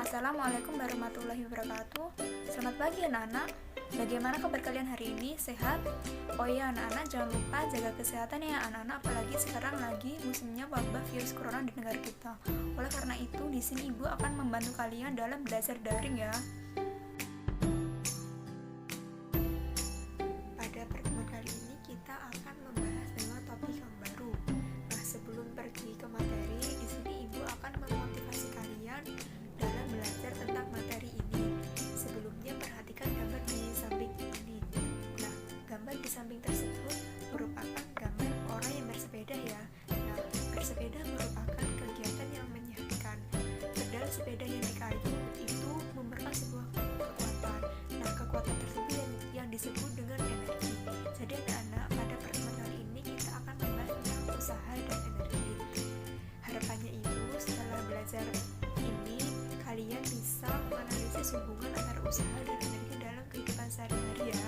Assalamualaikum warahmatullahi wabarakatuh. Selamat pagi anak-anak. Bagaimana kabar kalian hari ini? Sehat? Oh iya anak-anak, jangan lupa jaga kesehatan ya anak-anak, apalagi sekarang lagi musimnya wabah virus corona di negara kita. Oleh karena itu, di sini Ibu akan membantu kalian dalam belajar daring ya. Pada pertemuan kali ini kita akan membahas dengan topik yang baru. Nah, sebelum pergi ke materi, di sini Ibu akan memotivasi kalian dalam belajar tentang materi ini. Sebelumnya perhatikan gambar di samping ini. Nah, gambar di samping tersebut merupakan gambar orang yang bersepeda ya. Nah, bersepeda merupakan kegiatan yang menyehatkan. Pedal sepeda yang dikayu itu memerlukan sebuah kekuatan. Nah, kekuatan tersebut yang disebut dengan energi. Jadi anak-anak, pada pertemuan kali ini kita akan membahas tentang usaha dan energi. Harapannya Ibu setelah belajar ini kalian bisa menganalisis hubungan antara usaha dan energi dalam kehidupan sehari-hari ya.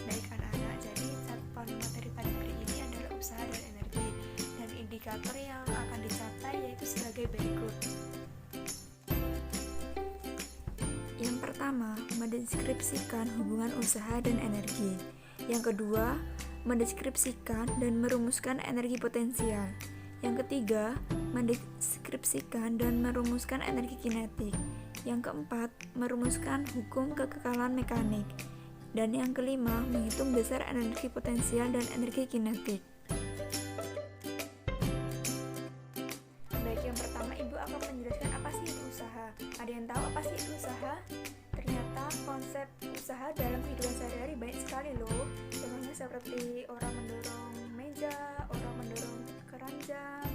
Baik anak-anak, jadi cakupan materi pada hari ini adalah usaha dan energi, dan indikator yang akan dicapai yaitu sebagai berikut. Yang pertama, mendeskripsikan hubungan usaha dan energi. Yang kedua, mendeskripsikan dan merumuskan energi potensial. Yang ketiga, mendeskripsikan dan merumuskan energi kinetik. Yang keempat, merumuskan hukum kekekalan mekanik. Dan yang kelima, menghitung besar energi potensial dan energi kinetik. Baik, yang pertama Ibu akan menjelaskan apa sih itu usaha. Ada yang tahu apa sih itu usaha? Ternyata konsep usaha dalam kehidupan sehari-hari banyak sekali loh. Contohnya seperti orang mendorong meja, orang mendorong keranjang.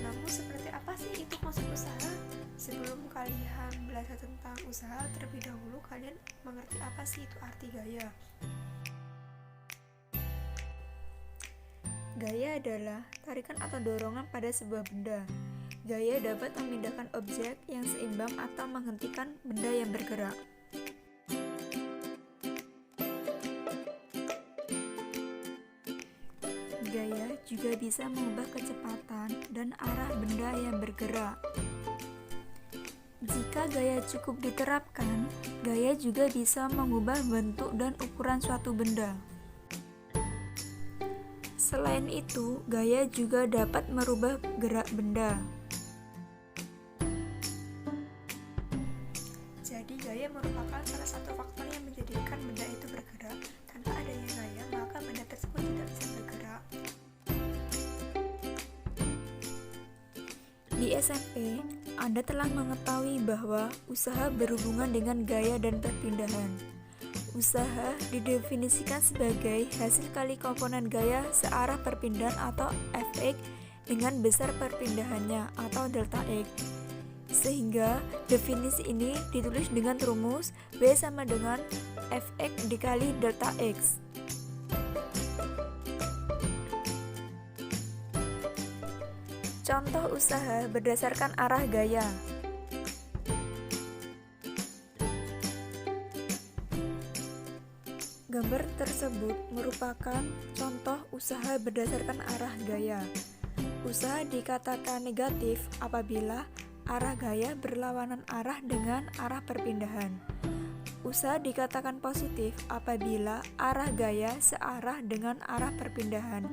Namun seperti apa sih itu konsep usaha? Sebelum kalian belajar tentang usaha, terlebih dahulu kalian mengerti apa sih itu arti gaya. Gaya adalah tarikan atau dorongan pada sebuah benda. Gaya dapat memindahkan objek yang seimbang atau menghentikan benda yang bergerak. Gaya juga bisa mengubah kecepatan dan arah benda yang bergerak. Jika gaya cukup diterapkan, gaya juga bisa mengubah bentuk dan ukuran suatu benda. Selain itu, gaya juga dapat merubah gerak benda. Jadi, gaya merupakan salah satu faktor yang menjadikan benda itu bergerak. Tanpa adanya gaya, maka benda tersebut tidak bisa bergerak. Di SMP, Anda telah mengetahui bahwa usaha berhubungan dengan gaya dan perpindahan. Usaha didefinisikan sebagai hasil kali komponen gaya searah perpindahan atau Fx dengan besar perpindahannya atau delta X. Sehingga definisi ini ditulis dengan rumus W sama dengan Fx dikali delta X. Contoh usaha berdasarkan arah gaya. Gambar tersebut merupakan contoh usaha berdasarkan arah gaya. Usaha dikatakan negatif apabila arah gaya berlawanan arah dengan arah perpindahan. Usaha dikatakan positif apabila arah gaya searah dengan arah perpindahan.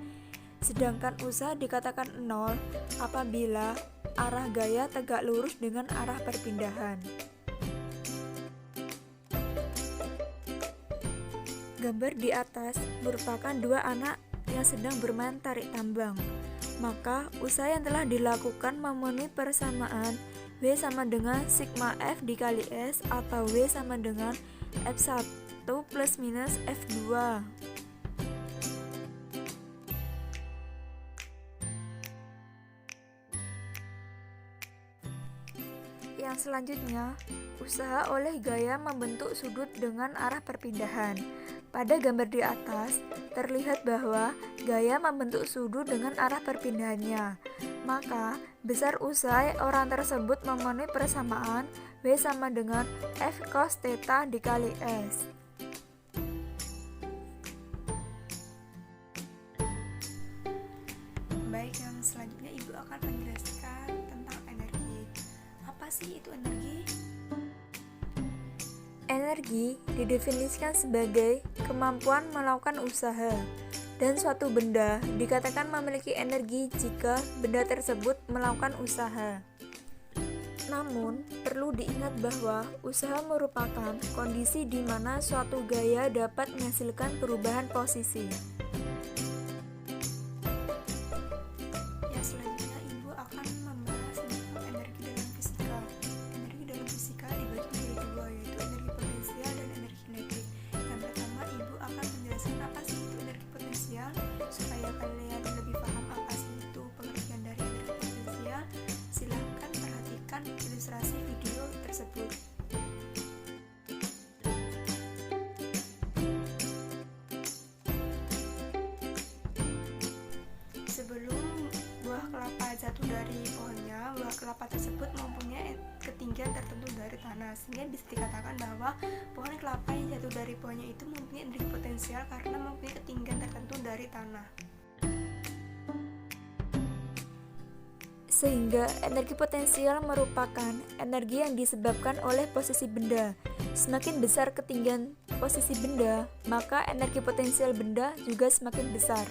Sedangkan usaha dikatakan nol apabila arah gaya tegak lurus dengan arah perpindahan. Gambar di atas merupakan dua anak yang sedang bermain tarik tambang. Maka usaha yang telah dilakukan memenuhi persamaan W sama dengan sigma F dikali S atau W sama dengan F1 plus minus F2. Yang selanjutnya, usaha oleh gaya membentuk sudut dengan arah perpindahan. Pada gambar di atas, terlihat bahwa gaya membentuk sudut dengan arah perpindahannya. Maka, besar usaha orang tersebut memenuhi persamaan W sama dengan F cos theta dikali S. Baik, yang selanjutnya Ibu akan menjelaskan tentang energi. sih itu energi? Energi didefinisikan sebagai kemampuan melakukan usaha, dan suatu benda dikatakan memiliki energi jika benda tersebut melakukan usaha. Namun, perlu diingat bahwa usaha merupakan kondisi di mana suatu gaya dapat menghasilkan perubahan posisi. Ya, selanjutnya Ibu akan membahas tentang energi dalam fisika. Energi dalam fisika dibagi menjadi dua, yaitu energi potensial dan energi kinetik. Yang pertama, Ibu akan menjelaskan apa sih itu energi potensial. Supaya kalian lebih paham apa sih itu pengertian dari energi potensial, silahkan perhatikan ilustrasi video tersebut. Sebelum buah kelapa jatuh dari pohonnya, buah kelapa tersebut mempunyai ketinggian tertentu dari tanah, sehingga bisa dikatakan bahwa pohon kelapa yang jatuh dari pohonnya itu mempunyai energi potensial karena mempunyai ketinggian tertentu dari tanah. Sehingga energi potensial merupakan energi yang disebabkan oleh posisi benda. Semakin besar ketinggian posisi benda, maka energi potensial benda juga semakin besar.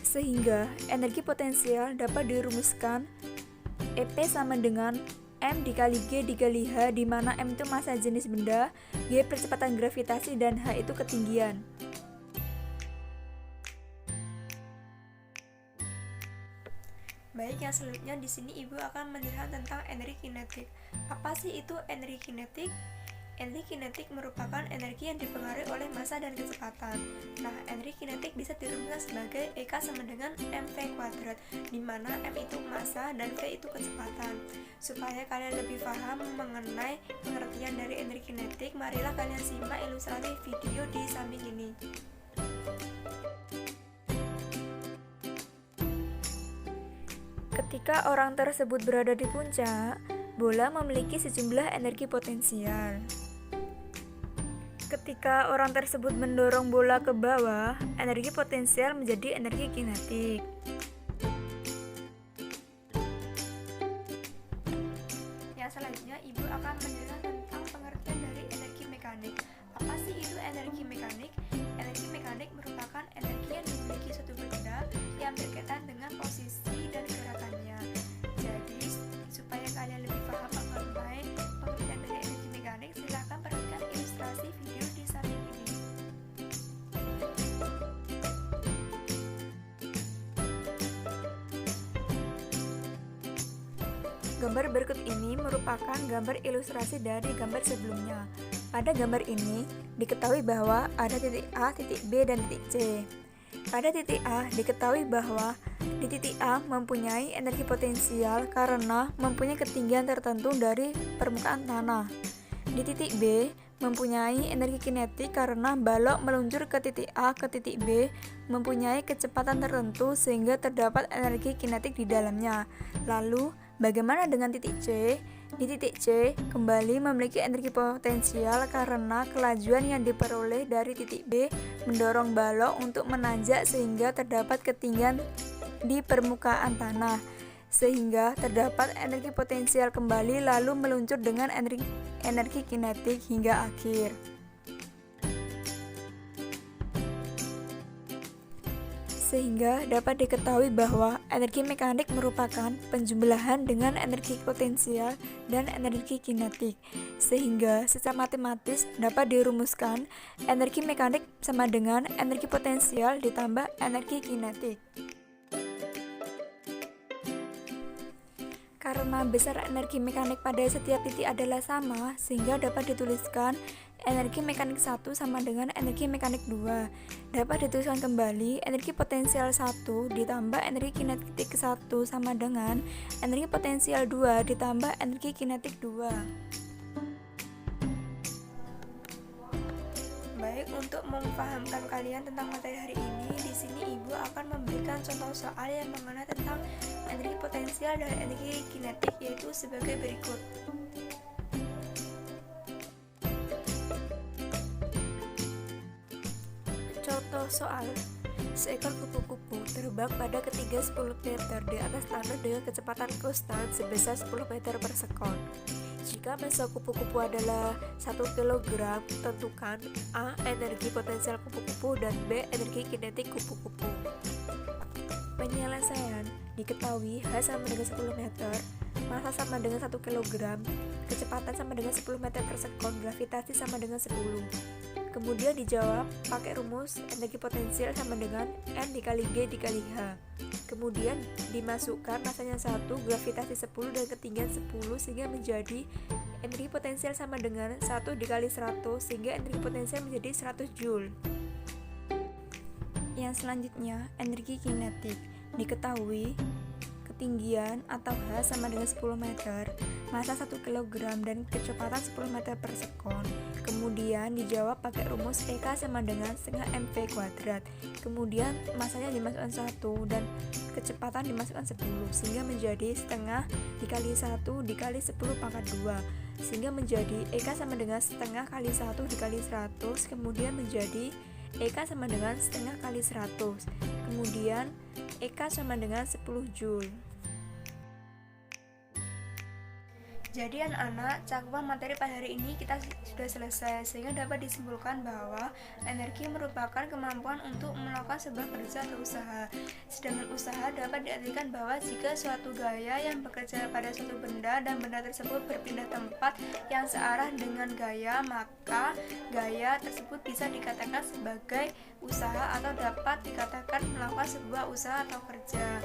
Sehingga energi potensial dapat dirumuskan EP sama dengan M dikali G dikali H, di mana M itu massa jenis benda, G percepatan gravitasi, dan H itu ketinggian. Baik, yang selanjutnya di sini Ibu akan menjelaskan tentang energi kinetik. Apa sih itu energi kinetik? Energi kinetik merupakan energi yang dipengaruhi oleh massa dan kecepatan. Nah, energi kinetik bisa dirumuskan sebagai EK sama dengan mv kuadrat, di mana M itu massa dan V itu kecepatan. Supaya kalian lebih paham mengenai pengertian dari energi kinetik, marilah kalian simak ilustrasi video di samping ini. Ketika orang tersebut berada di puncak, bola memiliki sejumlah energi potensial. Ketika orang tersebut mendorong bola ke bawah, energi potensial menjadi energi kinetik. Yang selanjutnya Ibu akan menjelaskan tentang pengertian dari energi mekanik. Apa sih itu energi mekanik? Energi mekanik merupakan energi yang dimiliki suatu benda yang berkaitan dengan posisi dan gerakannya. Jadi, supaya kalian lebih paham mengenai pengertian dari energi mekanik, silahkan perhatikan ilustrasi video di samping ini. Gambar berikut ini merupakan gambar ilustrasi dari gambar sebelumnya. Pada gambar ini, diketahui bahwa ada titik A, titik B, dan titik C. Pada titik A, diketahui bahwa di titik A mempunyai energi potensial karena mempunyai ketinggian tertentu dari permukaan tanah. Di titik B, mempunyai energi kinetik karena balok meluncur ke titik A ke titik B mempunyai kecepatan tertentu sehingga terdapat energi kinetik di dalamnya. Lalu, bagaimana dengan titik C? Di titik C kembali memiliki energi potensial karena kelajuan yang diperoleh dari titik B mendorong balok untuk menanjak sehingga terdapat ketinggian di permukaan tanah, sehingga terdapat energi potensial kembali lalu meluncur dengan energi kinetik hingga akhir. Sehingga dapat diketahui bahwa energi mekanik merupakan penjumlahan dengan energi potensial dan energi kinetik. Sehingga secara matematis dapat dirumuskan energi mekanik sama dengan energi potensial ditambah energi kinetik. Karena besar energi mekanik pada setiap titik adalah sama, sehingga dapat dituliskan energi mekanik 1 sama dengan energi mekanik 2. Dapat dituliskan kembali energi potensial 1 ditambah energi kinetik 1 sama dengan energi potensial 2 ditambah energi kinetik 2. Baik, untuk memfahamkan kalian tentang materi hari ini, di sini Ibu akan memberikan contoh soal yang mengenai tentang energi potensial dan energi kinetik, yaitu sebagai berikut. Contoh soal. Seekor kupu-kupu terbang pada ketinggian 10 meter di atas tanah dengan kecepatan konstan sebesar 10 meter per sekon. Jika massa kupu-kupu adalah 1 kg, tentukan A. Energi potensial kupu-kupu dan B. Energi kinetik kupu-kupu. Penyelesaian diketahui H sama dengan 10 meter, massa sama dengan 1 kg, kecepatan sama dengan 10 meter per sekon, gravitasi sama dengan 10. Kemudian dijawab pakai rumus energi potensial sama dengan N dikali G dikali H. Kemudian dimasukkan massanya 1, gravitasi 10 dan ketinggian 10 sehingga menjadi energi potensial sama dengan 1 dikali 100 sehingga energi potensial menjadi 100 Joule. Yang selanjutnya, energi kinetik. Diketahui ketinggian atau H sama dengan 10 meter, massa 1 kg dan kecepatan 10 meter per sekon. Kemudian dijawab pakai rumus EK sama dengan setengah mv kuadrat. Kemudian massanya dimasukkan 1 dan kecepatan dimasukkan 10 sehingga menjadi setengah dikali 1 dikali 10 pangkat 2 sehingga menjadi EK sama dengan setengah kali 1 dikali 100. Kemudian menjadi EK sama dengan setengah kali 100. Kemudian EK sama dengan 10 Joule. Jadi anak-anak, cakupan materi pada hari ini kita sudah selesai, sehingga dapat disimpulkan bahwa energi merupakan kemampuan untuk melakukan sebuah kerja atau usaha. Sedangkan usaha dapat diartikan bahwa jika suatu gaya yang bekerja pada suatu benda dan benda tersebut berpindah tempat yang searah dengan gaya, maka gaya tersebut bisa dikatakan sebagai usaha atau dapat dikatakan melakukan sebuah usaha atau kerja.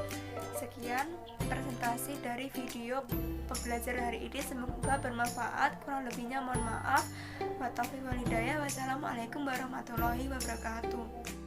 Sekian presentasi dari video pembelajaran hari ini. Semoga bermanfaat. Kurang lebihnya mohon maaf. Wa taufiq wal hidayah. Wassalamualaikum warahmatullahi wabarakatuh.